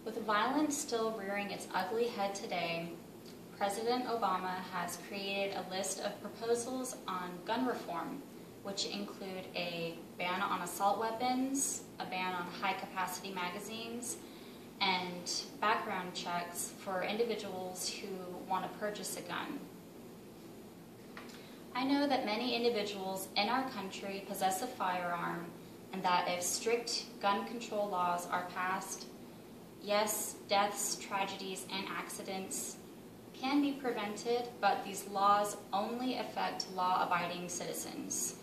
With violence still rearing its ugly head today, President Obama has created a list of proposals on gun reform, which include a ban on assault weapons, a ban on high-capacity magazines, and background checks for individuals who want to purchase a gun. I know that many individuals in our country possess a firearm, and that if strict gun control laws are passed, yes, deaths, tragedies, and accidents can be prevented, but these laws only affect law-abiding citizens.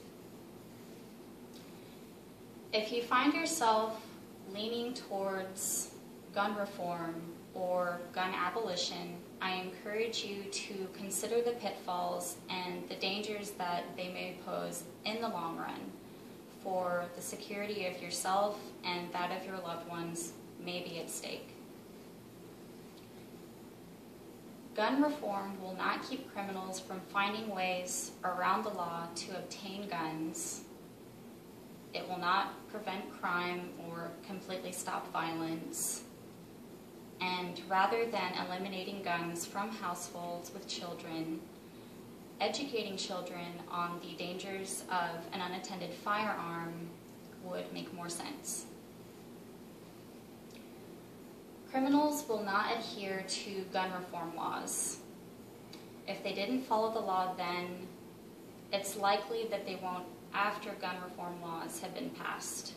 If you find yourself leaning towards gun reform or gun abolition, I encourage you to consider the pitfalls and the dangers that they may pose in the long run for the security of yourself and that of your loved ones may be at stake. Gun reform will not keep criminals from finding ways around the law to obtain guns. It will not prevent crime or completely stop violence. And rather than eliminating guns from households with children, educating children on the dangers of an unattended firearm would make more sense. Criminals will not adhere to gun reform laws. If they didn't follow the law then, it's likely that they won't after gun reform laws have been passed.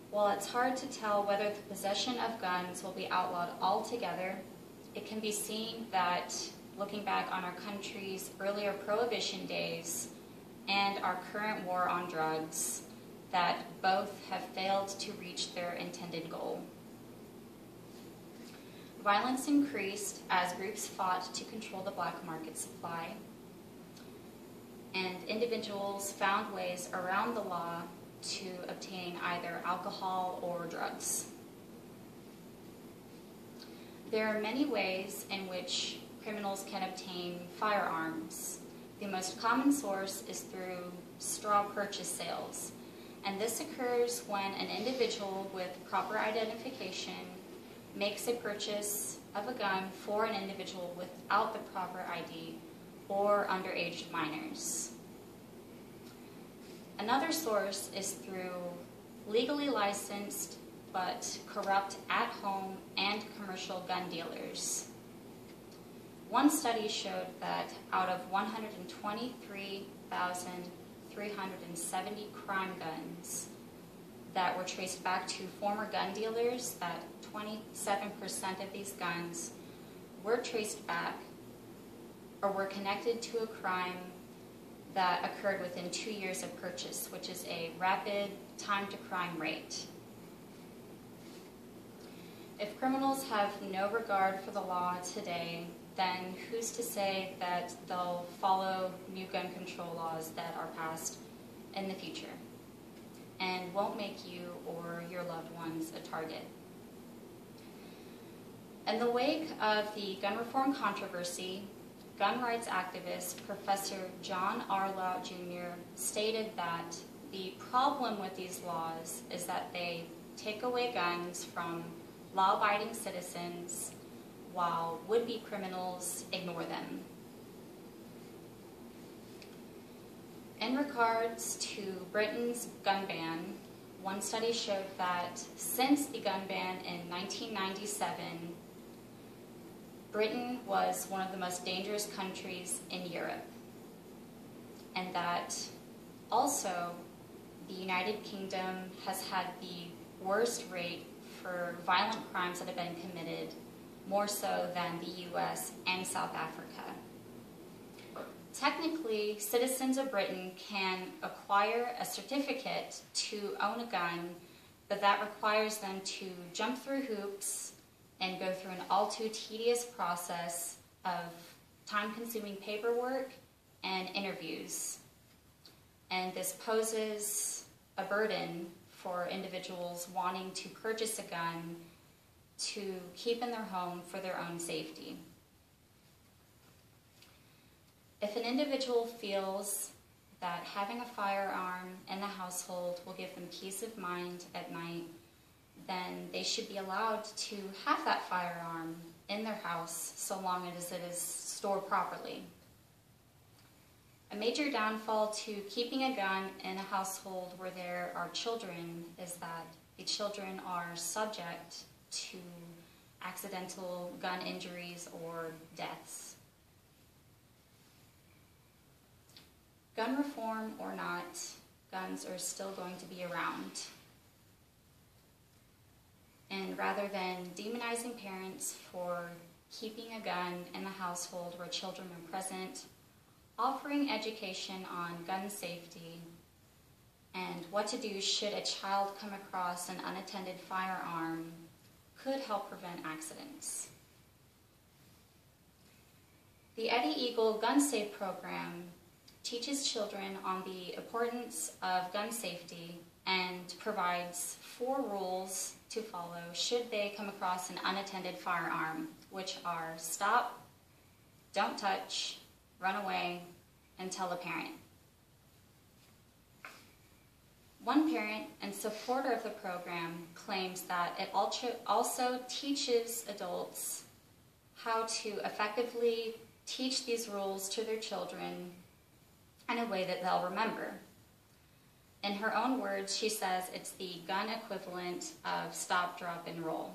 While it's hard to tell whether the possession of guns will be outlawed altogether, it can be seen that, looking back on our country's earlier prohibition days and our current war on drugs, that both have failed to reach their intended goal. Violence increased as groups fought to control the black market supply, and individuals found ways around the law to obtain either alcohol or drugs. There are many ways in which criminals can obtain firearms. The most common source is through straw purchase sales, and this occurs when an individual with proper identification makes a purchase of a gun for an individual without the proper ID or underage minors. Another source is through legally licensed but corrupt at-home and commercial gun dealers. One study showed that out of 123,370 crime guns that were traced back to former gun dealers, that 27% of these guns were traced back or were connected to a crime that occurred within 2 years of purchase, which is a rapid time-to-crime rate. If criminals have no regard for the law today, then who's to say that they'll follow new gun control laws that are passed in the future and won't make you or your loved ones a target? In the wake of the gun reform controversy, gun rights activist Professor John R. Lau Jr. stated that the problem with these laws is that they take away guns from law-abiding citizens while would-be criminals ignore them. In regards to Britain's gun ban, one study showed that since the gun ban in 1997, Britain was one of the most dangerous countries in Europe, and that also the United Kingdom has had the worst rate for violent crimes that have been committed, more so than the US and South Africa. Technically, citizens of Britain can acquire a certificate to own a gun, but that requires them to jump through hoops and go through an all too tedious process of time-consuming paperwork and interviews. And this poses a burden for individuals wanting to purchase a gun to keep in their home for their own safety. If an individual feels that having a firearm in the household will give them peace of mind at night, then they should be allowed to have that firearm in their house so long as it is stored properly. A major downfall to keeping a gun in a household where there are children is that the children are subject to accidental gun injuries or deaths. Gun reform or not, guns are still going to be around. And rather than demonizing parents for keeping a gun in the household where children are present, offering education on gun safety and what to do should a child come across an unattended firearm could help prevent accidents. The Eddie Eagle Gun Safe program teaches children on the importance of gun safety and provides 4 rules to follow should they come across an unattended firearm, which are stop, don't touch, run away, and tell a parent. One parent and supporter of the program claims that it also teaches adults how to effectively teach these rules to their children in a way that they'll remember. In her own words, she says it's the gun equivalent of stop, drop, and roll.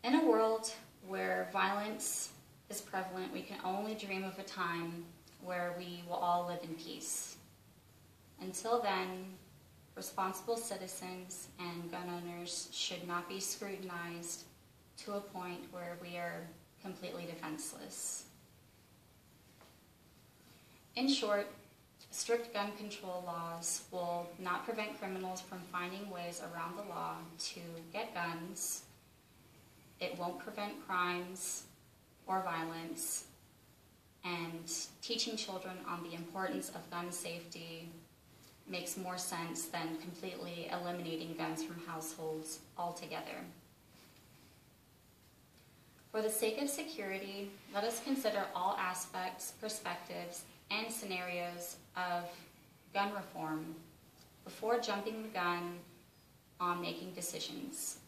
In a world where violence is prevalent, we can only dream of a time where we will all live in peace. Until then, responsible citizens and gun owners should not be scrutinized to a point where we are completely defenseless. In short, strict gun control laws will not prevent criminals from finding ways around the law to get guns. It won't prevent crimes or violence, and teaching children on the importance of gun safety makes more sense than completely eliminating guns from households altogether. For the sake of security, let us consider all aspects, perspectives, and scenarios of gun reform before jumping the gun on making decisions.